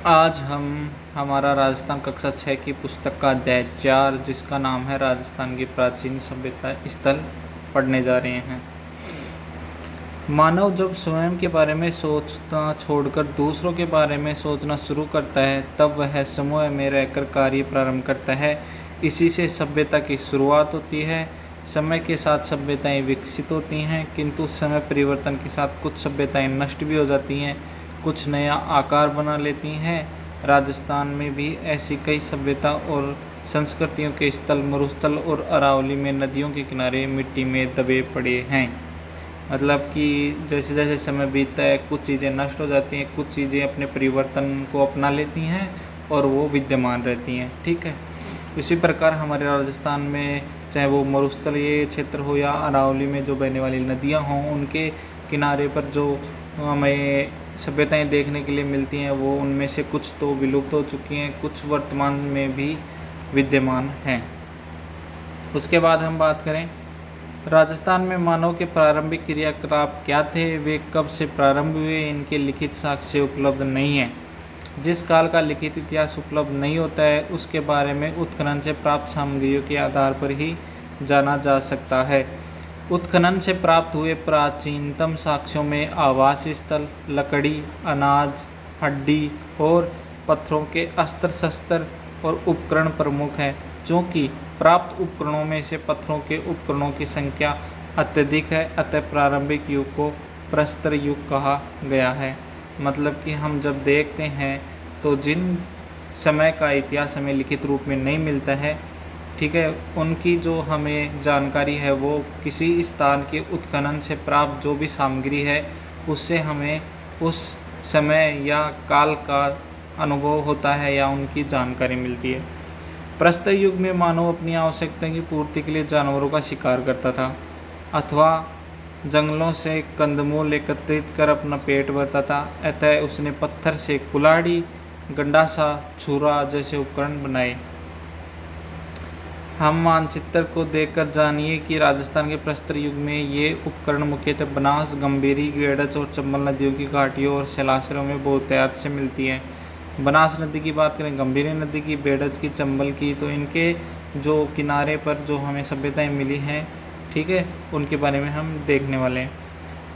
आज हम हमारा राजस्थान कक्षा 6 की पुस्तक का अध्याय 4 जिसका नाम है राजस्थान की प्राचीन सभ्यता स्थल पढ़ने जा रहे हैं। मानव जब स्वयं के बारे में सोचना छोड़कर दूसरों के बारे में सोचना शुरू करता है तब वह समूह में रहकर कार्य प्रारंभ करता है। इसी से सभ्यता की शुरुआत होती है। समय के साथ सभ्यताएं विकसित होती हैं, किंतु समय परिवर्तन के साथ कुछ सभ्यताएं नष्ट भी हो जाती हैं, कुछ नया आकार बना लेती हैं। राजस्थान में भी ऐसी कई सभ्यता और संस्कृतियों के स्थल मरुस्थल और अरावली में नदियों के किनारे मिट्टी में दबे पड़े हैं। मतलब कि जैसे जैसे समय बीतता है कुछ चीज़ें नष्ट हो जाती हैं, कुछ चीज़ें अपने परिवर्तन को अपना लेती हैं और वो विद्यमान रहती हैं। ठीक है, इसी प्रकार हमारे राजस्थान में चाहे वो मरुस्थलीय क्षेत्र हो या अरावली में जो बहने वाली नदियाँ हों, उनके किनारे पर जो हमें सभ्यताएं देखने के लिए मिलती हैं वो उनमें से कुछ तो विलुप्त हो चुकी हैं, कुछ वर्तमान में भी विद्यमान हैं। उसके बाद हम बात करें राजस्थान में मानव के प्रारंभिक क्रियाकलाप क्या थे, वे कब से प्रारंभ हुए, इनके लिखित साक्ष्य उपलब्ध नहीं है। जिस काल का लिखित इतिहास उपलब्ध नहीं होता है उसके बारे में उत्खनन से प्राप्त सामग्रियों के आधार पर ही जाना जा सकता है। उत्खनन से प्राप्त हुए प्राचीनतम साक्ष्यों में आवास स्थल, लकड़ी, अनाज, हड्डी और पत्थरों के अस्त्र शस्त्र और उपकरण प्रमुख हैं। चूँकि प्राप्त उपकरणों में से पत्थरों के उपकरणों की संख्या अत्यधिक है, अतः प्रारंभिक युग को प्रस्तर युग कहा गया है। मतलब कि हम जब देखते हैं तो जिन समय का इतिहास हमें लिखित रूप में नहीं मिलता है, ठीक है, उनकी जो हमें जानकारी है वो किसी स्थान के उत्खनन से प्राप्त जो भी सामग्री है उससे हमें उस समय या काल का अनुभव होता है या उनकी जानकारी मिलती है। प्रस्तर युग में मानव अपनी आवश्यकता की पूर्ति के लिए जानवरों का शिकार करता था अथवा जंगलों से कंदमूल एकत्रित कर अपना पेट भरता था। अतः उसने पत्थर से कुल्हाड़ी, गंडासा, छुरा जैसे उपकरण बनाए। हम मानचित्र को देखकर जानिए कि राजस्थान के प्रस्तर युग में ये उपकरण मुख्यतः बनास, गंभीरी, गेड़च और चंबल नदियों की घाटियों और शैलाशरों में बहुतायत से मिलती हैं। बनास नदी की बात करें, गंभीरी नदी की, बेड़च की, चंबल की, तो इनके जो किनारे पर जो हमें सभ्यताएं मिली हैं, ठीक है, उनके बारे में हम देखने वाले हैं।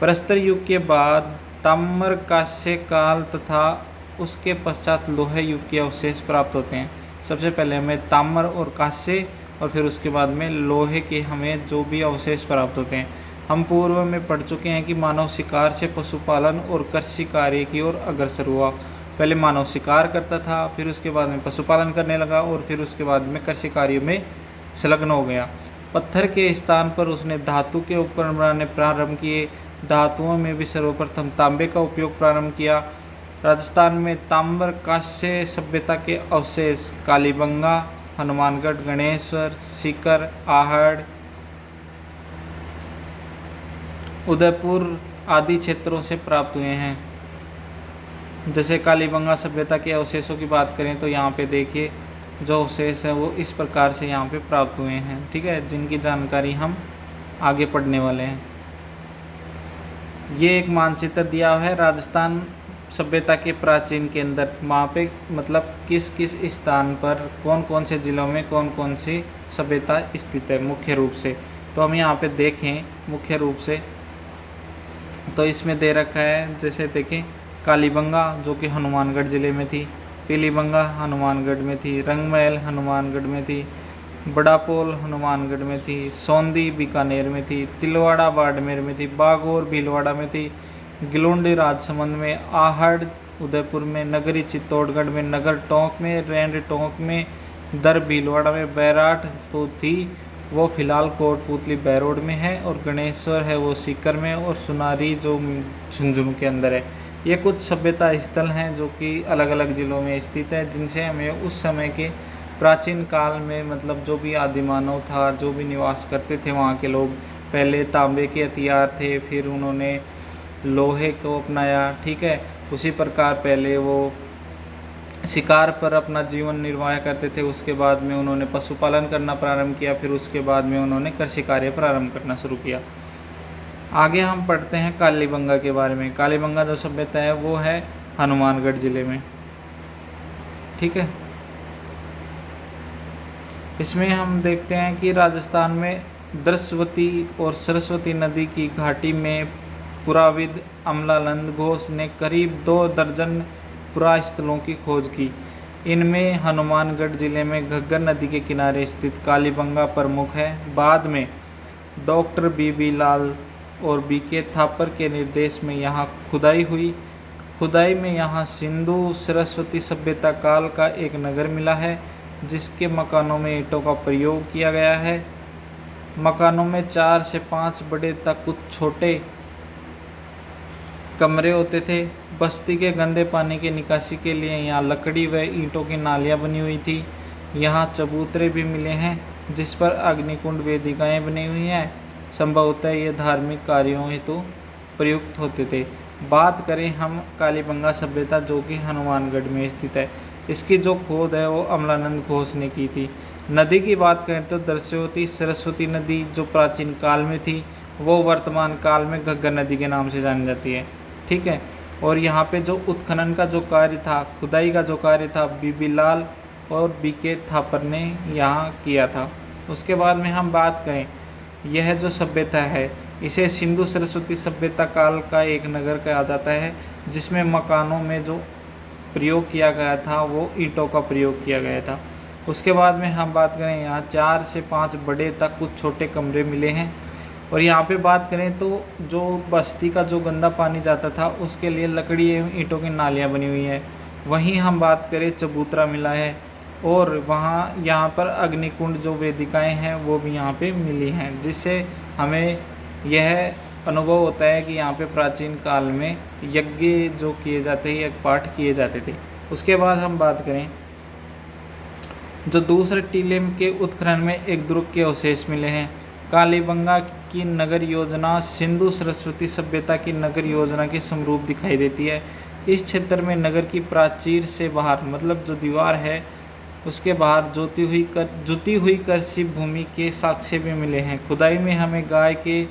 प्रस्तर युग के बाद ताम्र कांस्य काल तथा उसके पश्चात लोहे युग के अवशेष प्राप्त होते हैं। सबसे पहले हमें ताम्र और कांस्य और फिर उसके बाद में लोहे के हमें जो भी अवशेष प्राप्त होते हैं। हम पूर्व में पढ़ चुके हैं कि मानव शिकार से पशुपालन और कृषि कार्य की ओर अग्रसर हुआ। पहले मानव शिकार करता था, फिर उसके बाद में पशुपालन करने लगा और फिर उसके बाद में कृषि कार्यों में संलग्न हो गया। पत्थर के स्थान पर उसने धातु के उपकरण बनाने प्रारंभ किए। धातुओं में भी सर्वप्रथम तांबे का उपयोग प्रारंभ किया। राजस्थान में ताम्र कांस्य सभ्यता के अवशेष कालीबंगा, हनुमानगढ़, गणेश्वर, सीकर, आहड़, उदयपुर आदि क्षेत्रों से प्राप्त हुए हैं। जैसे कालीबंगा सभ्यता के अवशेषों की बात करें तो यहाँ पे देखिए जो अवशेष है वो इस प्रकार से यहाँ पे प्राप्त हुए हैं, ठीक है, जिनकी जानकारी हम आगे पढ़ने वाले हैं। ये एक मानचित्र दिया हुआ है राजस्थान सभ्यता के प्राचीन के अंदर, वहाँ पे मतलब किस किस स्थान पर कौन कौन से ज़िलों में कौन कौन सी सभ्यता स्थित है मुख्य रूप से। तो हम यहाँ पे देखें मुख्य रूप से तो इसमें दे रखा है, जैसे देखें कालीबंगा जो कि हनुमानगढ़ ज़िले में थी, पीलीबंगा हनुमानगढ़ में थी, रंगमहल हनुमानगढ़ में थी, बड़ापोल हनुमानगढ़ में थी, सौंदी बीकानेर में थी, तिलवाड़ा बाड़मेर में थी, बागौर भीलवाड़ा में थी, गिलोंडी राजसमंद में, आहड़ उदयपुर में, नगरी चित्तौड़गढ़ में, नगर टोंक में, रेंड टोंक में, दर भीलवाड़ा में, बैराठ तो थी वो फिलहाल कोटपुतली बैरोड में है, और गणेश्वर है वो सीकर में, और सुनारी जो झुंझुनू के अंदर है। ये कुछ सभ्यता स्थल हैं जो कि अलग अलग ज़िलों में स्थित है, जिनसे हमें उस समय के प्राचीन काल में मतलब जो भी आदिमानव था, जो भी निवास करते थे वहाँ के लोग, पहले तांबे के हथियार थे, फिर उन्होंने लोहे को अपनाया, ठीक है। उसी प्रकार पहले वो शिकार पर अपना जीवन निर्वाह करते थे, उसके बाद में उन्होंने पशुपालन करना प्रारंभ किया, फिर उसके बाद में उन्होंने कृषि कार्य प्रारंभ करना शुरू किया। आगे हम पढ़ते हैं कालीबंगा के बारे में। कालीबंगा जो सभ्यता है वो है हनुमानगढ़ ज़िले में। ठीक है। इसमें हम देखते हैं कि राजस्थान में दृश्यवती और सरस्वती नदी की घाटी में पुराविद अमलानंद घोष ने करीब 2 दर्जन पुरास्थलों की खोज की। इनमें हनुमानगढ़ जिले में घग्गर नदी के किनारे स्थित कालीबंगा प्रमुख है। बाद में डॉक्टर बीबी लाल और बीके थापर के निर्देश में यहाँ खुदाई हुई। खुदाई में यहाँ सिंधु सरस्वती सभ्यता काल का एक नगर मिला है, जिसके मकानों में ईंटों का प्रयोग किया गया है। मकानों में 4 से 5 बड़े तक कुछ छोटे कमरे होते थे। बस्ती के गंदे पानी की निकासी के लिए यहाँ लकड़ी व ईंटों की नालियाँ बनी हुई थी। यहाँ चबूतरे भी मिले हैं, जिस पर अग्निकुंड वेदिकाएँ बनी हुई हैं। संभवतः ये धार्मिक कार्यों हेतु प्रयुक्त होते थे। बात करें हम कालीबंगा सभ्यता, जो कि हनुमानगढ़ में स्थित है। इसकी जो खोद है वो अमलानंद घोष ने की थी। नदी की बात करें तो दर्शवती सरस्वती नदी जो प्राचीन काल में थी, वो वर्तमान काल में घग्गर नदी के नाम से जानी जाती है। ठीक है। और यहाँ पे जो उत्खनन का जो कार्य था, खुदाई का जो कार्य था, बीबी लाल और बीके थापर ने यहाँ किया था। उसके बाद में हम बात करें, यह जो सभ्यता है इसे सिंधु सरस्वती सभ्यता काल का एक नगर कहा जाता है, जिसमें मकानों में जो प्रयोग किया गया था वो ईंटों का प्रयोग किया गया था। उसके बाद में हम बात करें, यहाँ 4 से 5 बड़े तक कुछ छोटे कमरे मिले हैं। और यहाँ पे बात करें तो जो बस्ती का जो गंदा पानी जाता था उसके लिए लकड़ी एवं ईंटों की नालियाँ बनी हुई हैं। वहीं हम बात करें चबूतरा मिला है, और वहाँ यहाँ पर अग्निकुंड जो वेदिकाएँ हैं वो भी यहाँ पे मिली हैं, जिससे हमें यह अनुभव होता है कि यहाँ पे प्राचीन काल में यज्ञ जो किए जाते हैं, यज्ञ पाठ किए जाते थे। उसके बाद हम बात करें, जो दूसरे टीले के उत्खनन में एक दुर्ग के अवशेष मिले हैं। कालीबंगा की नगर योजना सिंधु सरस्वती सभ्यता की नगर योजना के समरूप दिखाई देती है। इस क्षेत्र में नगर की प्राचीर से बाहर, मतलब जो दीवार है उसके बाहर जुती हुई कृषि भूमि के साक्ष्य भी मिले हैं। खुदाई में हमें गाय के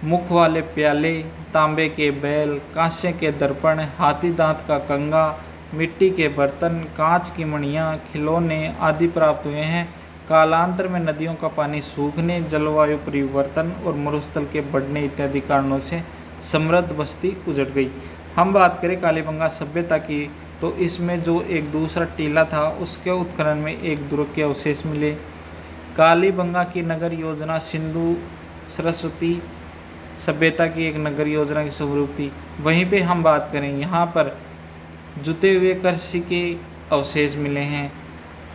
मुख वाले प्याले, तांबे के बैल, कांसे के दर्पण, हाथी दांत का कंगा, मिट्टी के बर्तन, कांच की मणियाँ, खिलौने आदि प्राप्त हुए हैं। कालांतर में नदियों का पानी सूखने, जलवायु परिवर्तन और मरुस्थल के बढ़ने इत्यादि कारणों से समृद्ध बस्ती उजड़ गई। हम बात करें कालीबंगा सभ्यता की, तो इसमें जो एक दूसरा टीला था उसके उत्खनन में एक दुर्ग के अवशेष मिले। कालीबंगा की नगर योजना सिंधु सरस्वती सभ्यता की एक नगर योजना की स्वरूप थी। वहीं पे हम बात करें, यहाँ पर जुते हुए कृषि के अवशेष मिले हैं।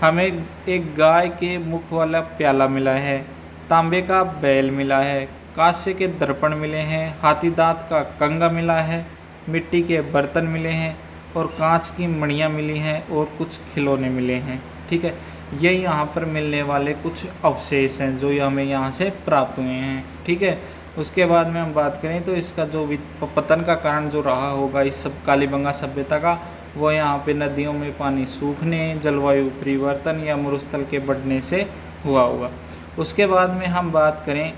हमें एक गाय के मुख वाला प्याला मिला है, तांबे का बैल मिला है, कांसे के दर्पण मिले हैं, हाथी दांत का कंगा मिला है, मिट्टी के बर्तन मिले हैं और कांच की मणियाँ मिली हैं और कुछ खिलौने मिले हैं। ठीक है, ये यहाँ पर मिलने वाले कुछ अवशेष हैं जो हमें यहाँ से प्राप्त हुए हैं। ठीक है। उसके बाद में हम बात करें तो इसका जो पतन का कारण जो रहा होगा इस सब कालीबंगा सभ्यता का, वो यहाँ पे नदियों में पानी सूखने, जलवायु परिवर्तन या मरुस्थल के बढ़ने से हुआ होगा। उसके बाद में हम बात करें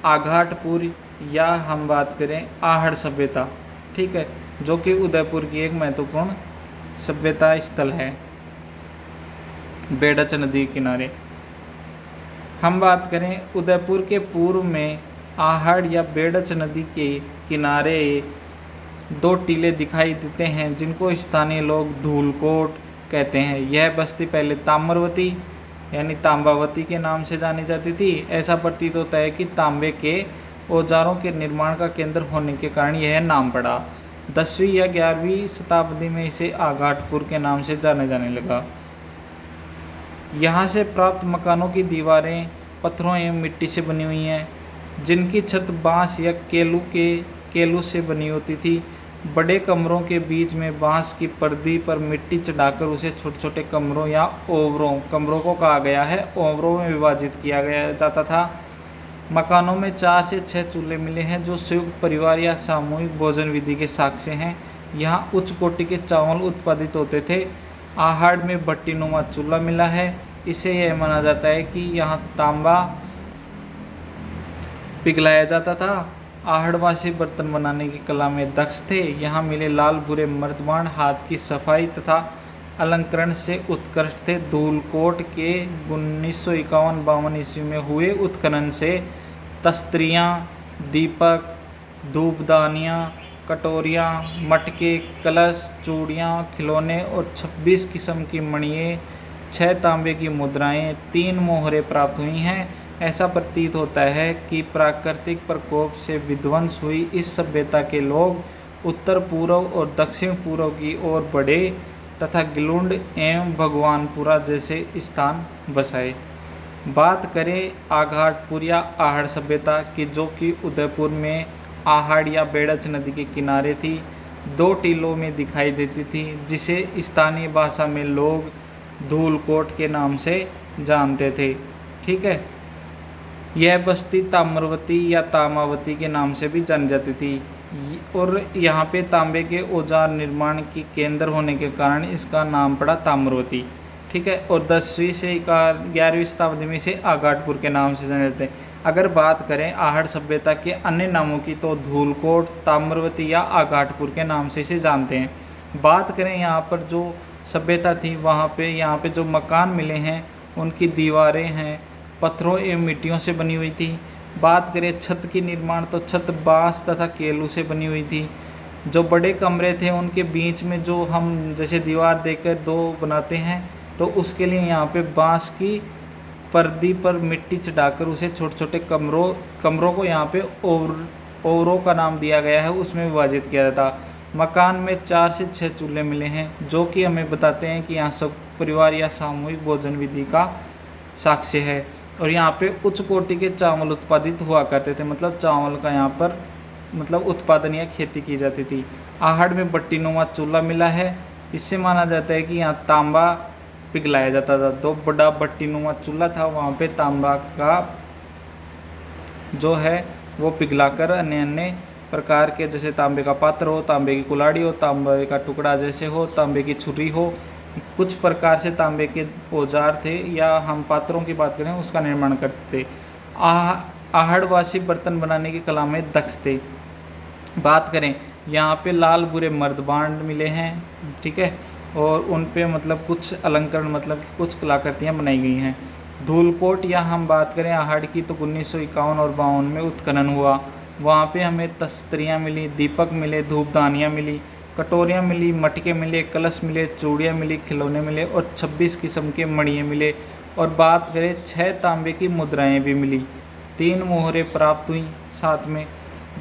आघाटपुर, या हम बात करें आहड़ सभ्यता। ठीक है, जो कि उदयपुर की एक महत्वपूर्ण सभ्यता स्थल है बेडच नदी किनारे। हम बात करें उदयपुर के पूर्व में आहड़ या बेडच नदी के किनारे 2 टीले दिखाई देते हैं, जिनको स्थानीय लोग धूलकोट कहते हैं। यह बस्ती पहले ताम्रवती यानी तांबावती के नाम से जानी जाती थी। ऐसा प्रतीत होता है कि तांबे के औजारों के निर्माण का केंद्र होने के कारण यह नाम पड़ा। 10वीं या 11वीं शताब्दी में इसे आघाटपुर के नाम से जाने जाने लगा। यहाँ से प्राप्त मकानों की दीवारें पत्थरों एवं मिट्टी से बनी हुई हैं, जिनकी छत बांस या केलू से बनी होती थी। बड़े कमरों के बीच में बांस की पर्दी पर मिट्टी चढ़ाकर उसे छोटे छोटे कमरों या कमरों को कहा गया है, ओवरों में विभाजित किया गया जाता था। मकानों में 4 से 6 चूल्हे मिले हैं, जो संयुक्त परिवार या सामूहिक भोजन विधि के साक्ष्य हैं। यहाँ उच्च कोटि के चावल उत्पादित होते थे। आहड़ में भट्टीनुमा चूल्हा मिला है। इसे यह माना जाता है कि यहाँ तांबा पिघलाया जाता था। आहड़वासी बर्तन बनाने की कला में दक्ष थे। यहाँ मिले लाल भूरे मर्तबान, हाथ की सफाई तथा अलंकरण से उत्कृष्ट थे। धूलकोट के 1951-52 ईस्वी में हुए उत्खनन से तस्तरियाँ, दीपक, धूपदानियाँ, कटोरियाँ, मटके, कलश, चूड़ियाँ, खिलौने और 26 किस्म की मणियाँ, 6 तांबे की मुद्राएं, 3 मोहरें प्राप्त हुई हैं। ऐसा प्रतीत होता है कि प्राकृतिक प्रकोप से विध्वंस हुई इस सभ्यता के लोग उत्तर पूर्व और दक्षिण पूर्व की ओर बढ़े तथा गिलुंड एवं भगवानपुरा जैसे स्थान बसाए। बात करें आघाटपुर या आहड़ सभ्यता की, जो कि उदयपुर में आहड़ या बेड़च नदी के किनारे थी, 2 टीलों में दिखाई देती थी, जिसे स्थानीय भाषा में लोग धूलकोट के नाम से जानते थे। ठीक है, यह बस्ती ताम्रवती या तामावती के नाम से भी जानी जाती थी और यहाँ पे तांबे के औजार निर्माण की केंद्र होने के कारण इसका नाम पड़ा ताम्रवती। ठीक है, और 10वीं से 11वीं शताब्दी में इसे आघाटपुर के नाम से जाने जाते हैं। अगर बात करें आहड़ सभ्यता के अन्य नामों की तो धूलकोट, ताम्रवती या आघाटपुर के नाम से इसे जानते हैं। बात करें यहाँ पर जो सभ्यता थी वहाँ पे यहाँ पे जो मकान मिले हैं उनकी दीवारें हैं पत्थरों एवं मिट्टियों से बनी हुई थी। बात करें छत की निर्माण तो छत बांस तथा केलू से बनी हुई थी। जो बड़े कमरे थे उनके बीच में जो हम जैसे दीवार देकर 2 बनाते हैं तो उसके लिए यहाँ पे बांस की पर्दी पर मिट्टी चढ़ाकर उसे छोटे छोटे कमरों को यहाँ पे ओवरों का नाम दिया गया है, उसमें विभाजित किया जाता। मकान में 4 से 6 चूल्हे मिले हैं जो कि हमें बताते हैं कि यहाँ सब परिवार या सामूहिक भोजन विधि का साक्ष्य है। और यहाँ पे उच्च कोटि के चावल उत्पादित हुआ करते थे, मतलब चावल का यहाँ पर मतलब उत्पादन या खेती की जाती थी। आहड़ में बट्टीनुमा चूल्हा मिला है, इससे माना जाता है कि यहाँ तांबा पिघलाया जाता था। 2 बड़ा बट्टीनुमा चूल्हा था, वहाँ पे तांबा का जो है वो पिघलाकर अन्य अन्य प्रकार के जैसे तांबे का पात्र हो, तांबे की कुल्हाड़ी हो, तांबे का टुकड़ा जैसे हो, तांबे की छुरी हो, कुछ प्रकार से तांबे के औजार थे या हम पात्रों की बात करें उसका निर्माण करते थे। आहड़वासी बर्तन बनाने की कला में दक्ष थे। बात करें यहाँ पे लाल बुरे मर्दबांड मिले हैं, ठीक है, और उन पे मतलब कुछ अलंकरण मतलब कुछ कलाकृतियाँ बनाई गई हैं। धूलकोट या हम बात करें आहड़ की तो 1951 और 52 में उत्खनन हुआ। वहाँ पे हमें तस्तरियाँ मिली, दीपक मिले, धूपदानियाँ मिली, कटोरियाँ मिली, मटके मिले, कलश मिले, चूड़ियाँ मिली, खिलौने मिले और 26 किस्म के मणिये मिले। और बात करें 6 तांबे की मुद्राएं भी मिली, 3 मोहरें प्राप्त हुई साथ में।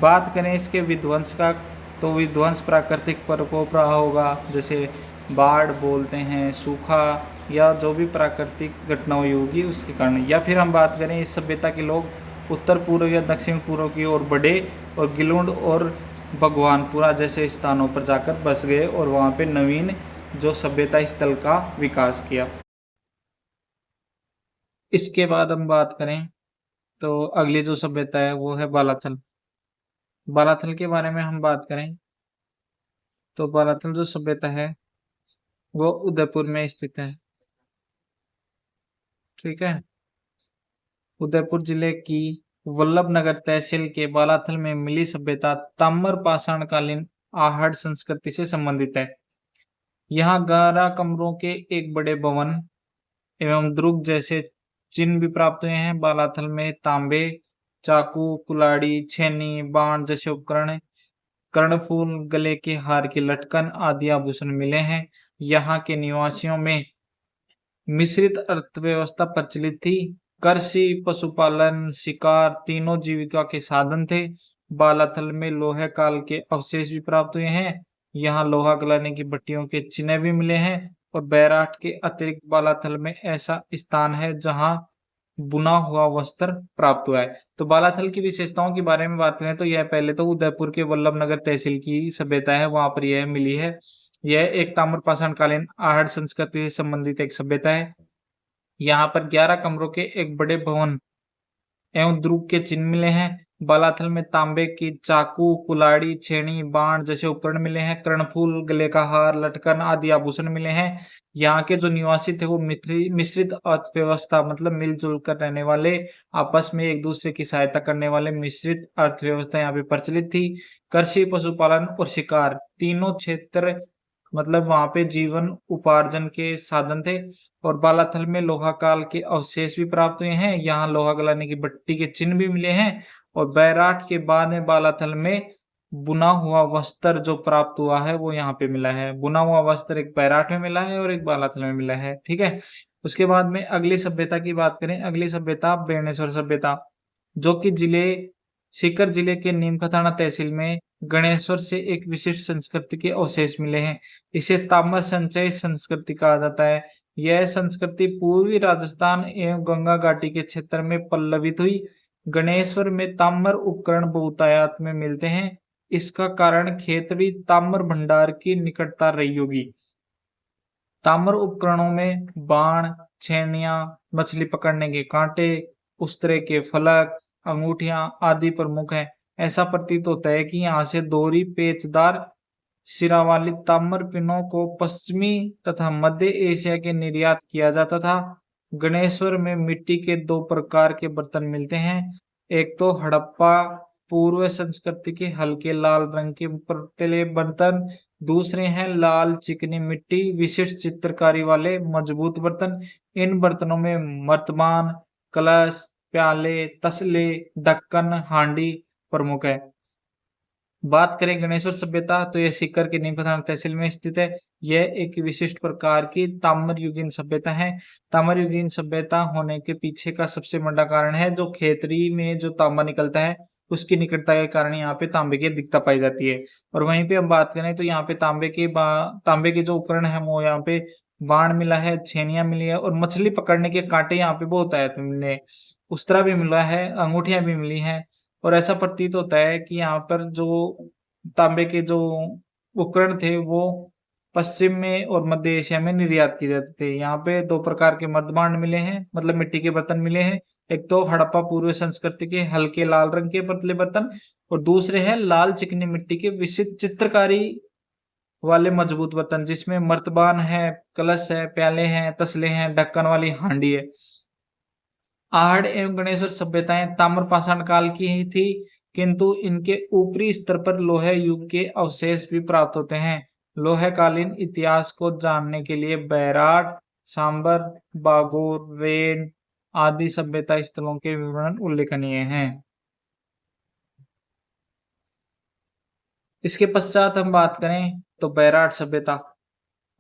बात करें इसके विध्वंस का तो विध्वंस प्राकृतिक प्रकोप रहा होगा, जैसे बाढ़ बोलते हैं, सूखा या जो भी प्राकृतिक घटना हुई होगी उसके कारण। या फिर हम बात करें इस सभ्यता के लोग उत्तर पूर्व या दक्षिण पूर्व की ओर बढ़े और गिलुंड और भगवानपुरा जैसे स्थानों पर जाकर बस गए और वहाँ पे नवीन जो सभ्यता स्थल का विकास किया। इसके बाद हम बात करें तो अगली जो सभ्यता है वो है बालाथल। बालाथल के बारे में हम बात करें तो बालाथल जो सभ्यता है वो उदयपुर में स्थित है। ठीक है, उदयपुर जिले की वल्लभनगर तहसील के बालाथल में मिली सभ्यता ताम्र पाषाणकालीन आहड़ संस्कृति से संबंधित है। यहाँ 11 कमरों के एक बड़े भवन एवं द्रुग जैसे चिन्ह भी प्राप्त हुए हैं। बालाथल में तांबे, चाकू, कुल्हाड़ी, छेनी, बाण जैसे उपकरण, कर्णफूल, गले के हार की लटकन आदि आभूषण मिले हैं। यहाँ के निवासियों में मिश्रित अर्थव्यवस्था प्रचलित थी। कृषि, पशुपालन, शिकार तीनों जीविका के साधन थे। बालाथल में लोहे काल के अवशेष भी प्राप्त हुए हैं। यहाँ लोहा गलाने की भट्टियों के चिन्ह भी मिले हैं। और बैराट के अतिरिक्त बालाथल में ऐसा स्थान है जहाँ बुना हुआ वस्त्र प्राप्त हुआ है। तो बालाथल की विशेषताओं के बारे में बात करें तो यह पहले तो उदयपुर के वल्लभनगर तहसील की सभ्यता है, वहां पर यह मिली है। यह एक ताम्रपाषाण कालीन आहड़ संस्कृति से संबंधित एक सभ्यता है। यहाँ पर 11 कमरों के एक बड़े भवन एवं द्रुग के चिन्ह मिले हैं। बालाथल में तांबे की चाकू, कुल्हाड़ी, छेनी, बाण जैसे उपकरण मिले हैं। कर्णफूल, गले का हार, लटकन आदि आभूषण मिले हैं। यहाँ के जो निवासी थे वो मिश्रित अर्थव्यवस्था मतलब मिलजुल कर रहने वाले, आपस में एक दूसरे की सहायता करने वाले मिश्रित अर्थव्यवस्था यहाँ पे प्रचलित थी। कृषि, पशुपालन और शिकार तीनों क्षेत्र मतलब वहां पे जीवन उपार्जन के साधन थे। और बालाथल में लोहा काल के अवशेष भी प्राप्त हुए हैं, यहाँ लोहा गलाने की भट्टी के चिन्ह भी मिले हैं। और बैराट के बाद में बालाथल में बुना हुआ वस्त्र जो प्राप्त हुआ है वो यहाँ पे मिला है। बुना हुआ वस्त्र एक बैराट में मिला है और एक बालाथल में मिला है, ठीक है। उसके बाद में अगली सभ्यता की बात करें, अगली सभ्यता बेणेश्वर सभ्यता, जो कि सीकर जिले के नीमकाथाना तहसील में गणेश्वर से एक विशिष्ट संस्कृति के अवशेष मिले हैं। इसे ताम्र संचय संस्कृति कहा जाता है। यह संस्कृति पूर्वी राजस्थान एवं गंगा घाटी के क्षेत्र में पल्लवित हुई। गणेश्वर में ताम्र उपकरण बहुतायत में मिलते हैं। इसका कारण खेतड़ी ताम्र भंडार की निकटता रही होगी। ताम्र उपकरणों में बाण, छेनियां, मछली पकड़ने के कांटे, उस्तरे के फलक, अंगूठियां आदि प्रमुख हैं। ऐसा प्रतीत होता है कि यहाँ से दोहरी पेचदार सिरा वाली ताम्र पिनों को पश्चिमी तथा मध्य एशिया के निर्यात किया जाता था। गणेश्वर में मिट्टी के दो प्रकार के बर्तन मिलते हैं। एक तो हड़प्पा पूर्व संस्कृति के हल्के लाल रंग के पतले बर्तन, दूसरे हैं लाल चिकनी मिट्टी विशिष्ट चित्रकारी वाले मजबूत बर्तन। इन बर्तनों में मर्तमान, कलश, प्याले, तसले, ढक्कन, हांडी प्रमुख है। बात करें गणेश्वर सभ्यता तो यह सीकर के नीमकाथाना तहसील में स्थित है। यह एक विशिष्ट प्रकार की ताम्रयुगीन सभ्यता है। ताम्रयुगीन सभ्यता होने के पीछे का सबसे बड़ा कारण है जो खेतरी में जो तांबा निकलता है उसकी निकटता के कारण यहाँ पे तांबे की अधिकता पाई जाती है। और वहीं पे हम बात करें तो यहाँ पे तांबे के जो उपकरण है वो यहाँ पे बाण मिला है, छेनियां मिली है और मछली पकड़ने के कांटे यहाँ पे बहुत आए तो मिले, उस्तरा भी मिला है, अंगूठियां भी मिली हैं। और ऐसा प्रतीत होता है कि यहाँ पर जो तांबे के जो उपकरण थे वो पश्चिम में और मध्य एशिया में निर्यात किए जाते थे। यहाँ पे दो प्रकार के मर्दभांड मिले हैं, मतलब मिट्टी के बर्तन मिले हैं। एक तो हड़प्पा पूर्व संस्कृति के हल्के लाल रंग के पतले बर्तन और दूसरे हैं लाल चिकनी मिट्टी के विशिष्ट चित्रकारी वाले मजबूत बर्तन जिसमें मर्तबान है, कलश है, प्याले हैं, तसले हैं, ढक्कन वाली हांडी है। आहड़ एवं गणेश्वर सभ्यताएं ताम्रपाषाण काल की ही थी, किंतु इनके ऊपरी स्तर पर लोहे युग के अवशेष भी प्राप्त होते हैं। लोहेकालीन इतिहास को जानने के लिए बैराट, सांबर, बागोर, रेन आदि सभ्यता स्थलों के विवरण उल्लेखनीय हैं। इसके पश्चात हम बात करें तो बैराट सभ्यता।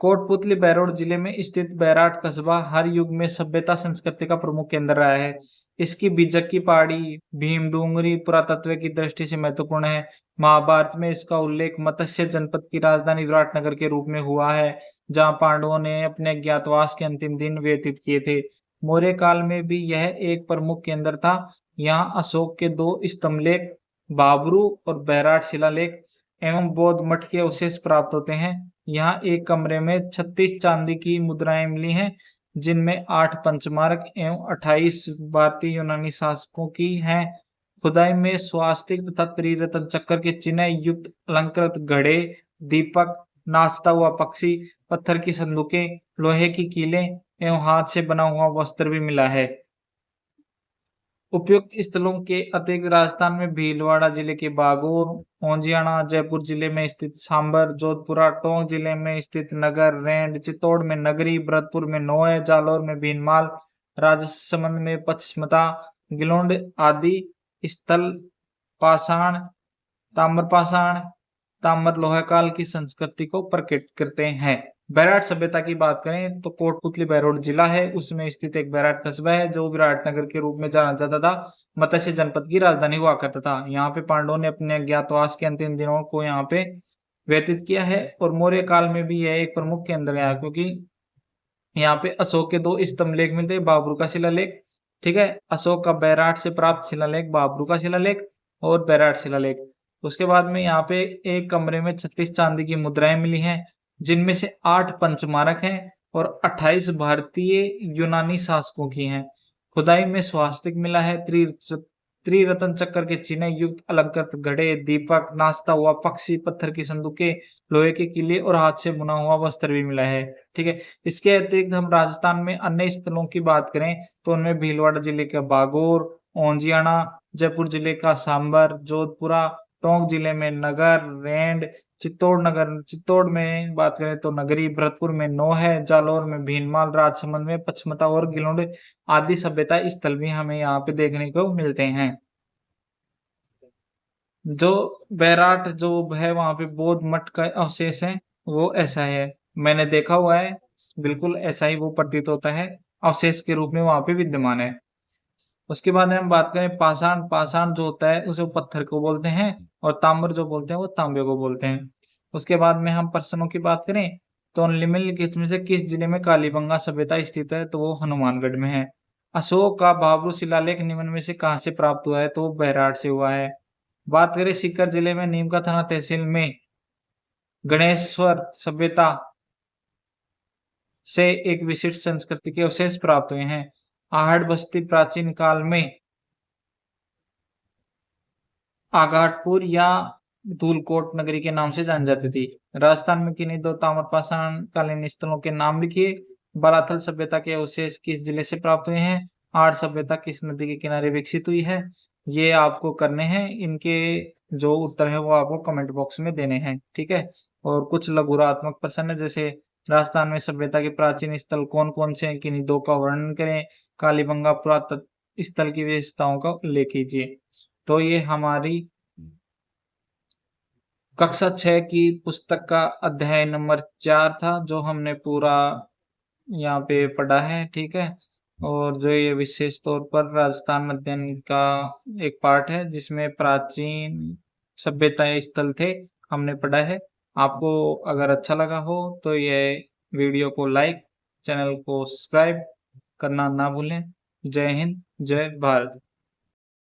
कोटपुतली बैरोड जिले में स्थित बैराट कस्बा हर युग में सभ्यता संस्कृति का प्रमुख केंद्र रहा है। इसकी बीजक की पहाड़ी भीमडूंगरी पुरातत्व की दृष्टि से महत्वपूर्ण है। महाभारत में इसका उल्लेख मत्स्य जनपद की राजधानी विराटनगर के रूप में हुआ है, जहां पांडवों ने अपने अज्ञातवास के अंतिम दिन व्यतीत किए थे। मौर्य काल में भी यह एक प्रमुख केंद्र था। यहाँ अशोक के दो स्तंभलेख बाबरू और बैराट शिलालेख एवं बौद्ध मठ के अवशेष प्राप्त होते हैं। यहाँ एक कमरे में 36 चांदी की मुद्राएं मिली हैं, जिनमें 8 पंचमार्क एवं 28 भारतीय यूनानी शासकों की हैं। खुदाई में स्वास्तिक तथा त्रिरत्न चक्र के चिन्ह युक्त अलंकृत घड़े, दीपक, नाचता हुआ पक्षी, पत्थर की संदूकें, लोहे की कीलें एवं हाथ से बना हुआ वस्त्र भी मिला है। उपयुक्त स्थलों के अतिरिक्त राजस्थान में भीलवाड़ा जिले के बागोर, ओंजियाना, जयपुर जिले में स्थित सांबर, जोधपुरा, टोंक जिले में स्थित नगर, रेंड, चित्तौड़ में नगरी, भरतपुर में नोए, जालौर में भीनमाल, राजसमंद में पचमता, गिलोंड आदि स्थल पाषाण, ताम्रपाषाण, ताम्र लोहा काल की संस्कृति को प्रकट करते हैं। बैराट सभ्यता की बात करें तो कोटपुतली बैरोड जिला है, उसमें स्थित एक बैराट कस्बा है जो विराटनगर के रूप में जाना जाता था। मत्स्य जनपद की राजधानी हुआ करता था। यहाँ पे पांडवों ने अपने अज्ञातवास के अंतिम दिनों को यहाँ पे व्यतीत किया है। और मौर्य काल में भी यह एक प्रमुख केंद्र है, क्योंकि यहाँ पे अशोक के दो स्तंभलेख मिलते हैं, बाबरू का शिलालेख, ठीक है, अशोक का बैराट से प्राप्त शिलालेख, बाबरू का शिलालेख और बैराट शिलालेख। उसके बाद में यहाँ पे एक कमरे में 36 चांदी की मुद्राएं मिली हैं, जिनमें से 8 पंचमारक हैं और 28 भारतीय यूनानी शासकों की हैं। खुदाई में स्वास्तिक मिला है, त्रिरत्न चक्र के चिन्ह युक्त अलंकृत घड़े, दीपक, नाचता हुआ पक्षी, पत्थर की संदूकें, लोहे के किले और हाथ से बुना हुआ वस्त्र भी मिला है, ठीक है। इसके अतिरिक्त हम राजस्थान में अन्य स्थलों की बात करें तो उनमें भीलवाड़ा जिले का बागोर, ओंजियाना, जयपुर जिले का सांबर, जोधपुरा, टोंक जिले में नगर, रेंड, चित्तौड़ में बात करें तो नगरी, भरतपुर में नौ है, जालौर में भीनमाल, राजसमंद में पचमता और गिलोंड आदि सभ्यता स्थल भी हमें यहाँ पे देखने को मिलते हैं। जो बैराट जो है वहां पे बौद्ध मठ का अवशेष है, वो ऐसा है, मैंने देखा हुआ है, बिल्कुल ऐसा ही वो प्रतीत होता है, अवशेष के रूप में वहां पे विद्यमान है। उसके बाद में हम बात करें पाषाण, पाषाण जो होता है उसे पत्थर को बोलते हैं, और ताम्र जो बोलते हैं वो तांबे को बोलते हैं। उसके बाद में हम प्रश्नों की बात करें तो निम्नलिखित में से किस जिले में कालीबंगा सभ्यता स्थित है, तो वो हनुमानगढ़ में है। अशोक का भाब्रू शिलालेख निम्न में से कहाँ से प्राप्त हुआ है, तो वो बैराट से हुआ है। बात करें सीकर जिले में नीमका थाना तहसील में गणेश्वर सभ्यता से एक विशिष्ट संस्कृति के अवशेष प्राप्त हुए हैं। आहड़ बस्ती प्राचीन काल में आघाटपुर या धूलकोट नगरी के नाम से जानी जाती थी। राजस्थान में किन्हीं दो ताम्रपाषाण कालीन स्थलों के नाम लिखिए। बालाथल सभ्यता के अवशेष किस जिले से प्राप्त हुए हैं। आर्य सभ्यता किस नदी के किनारे विकसित हुई है। ये आपको करने हैं, इनके जो उत्तर है वो आपको कमेंट बॉक्स में देने हैं, ठीक है। और कुछ लघुरात्मक प्रश्न है, जैसे राजस्थान में सभ्यता के प्राचीन स्थल कौन कौन से हैं, किन्हीं दो का वर्णन करें। कालीबंगा पुरातत्व स्थल की विशेषताओं का उल्लेख कीजिए। तो ये हमारी कक्षा 6 की पुस्तक का अध्याय नंबर 4 था, जो हमने पूरा यहाँ पे पढ़ा है, ठीक है। और जो ये विशेष तौर पर राजस्थान अध्ययन का एक पार्ट है, जिसमें प्राचीन सभ्यता स्थल थे, हमने पढ़ा है। आपको अगर अच्छा लगा हो तो ये वीडियो को लाइक, चैनल को सब्सक्राइब करना ना भूलें। जय हिंद, जय भारत।